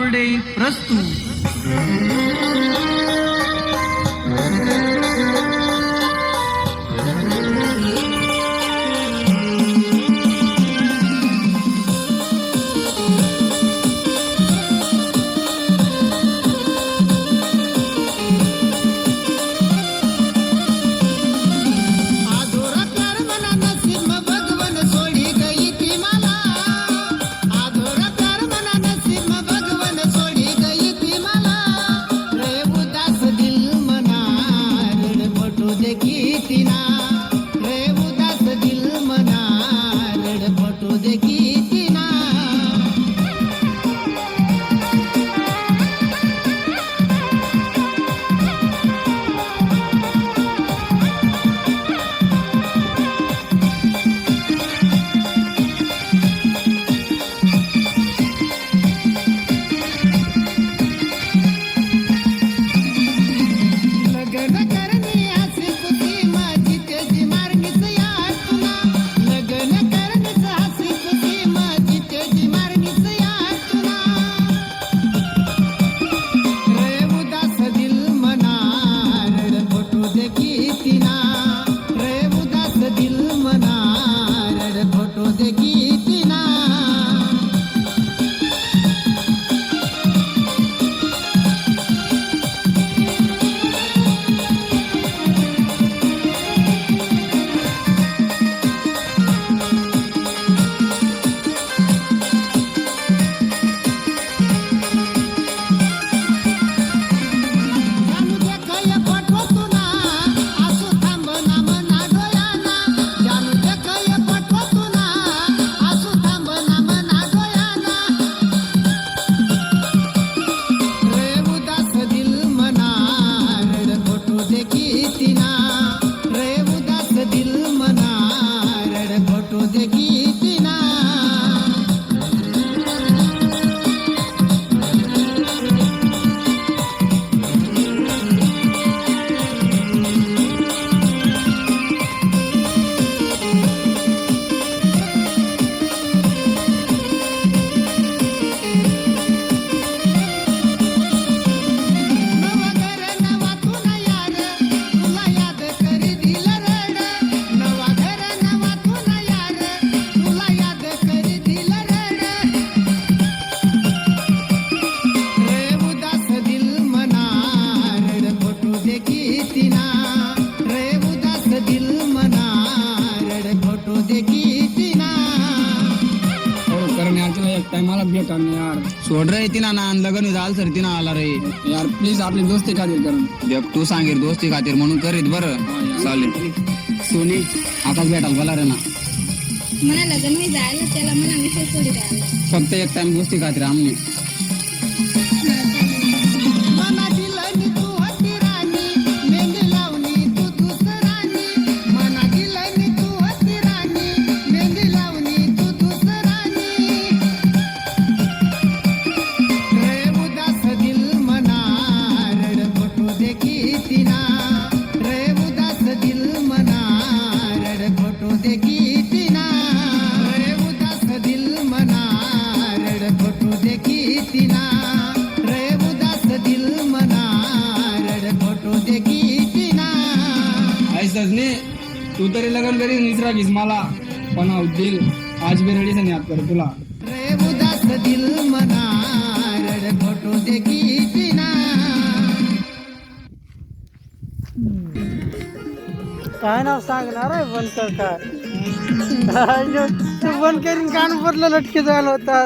गावडे प्रस्तुत। टाइमाला भेटा यार सोड रे तिना ना लगन झाल सर तिना आला रे यार प्लीज आपली दोस्ती खातीर करून देख तू सांगेल दोस्ती खातीर म्हणून करीत बरं चालेल। सोनी आकाश भेटाल बोला रे ना मला लग्न मी जायला त्याला मला विषय सोडी द्यायला फक्त एक टाइम दोस्ती खातीर आमने सजने तू तरी लग्न करीस निसरा घीस मला पण दिल आज भी रेडी से याद कर तुला रे उदास दिल मना रड फोटो देखी ना काय नाव सांगणार आहे बंद कर काय तू बंद करीन कान भरलं लटके जायला होता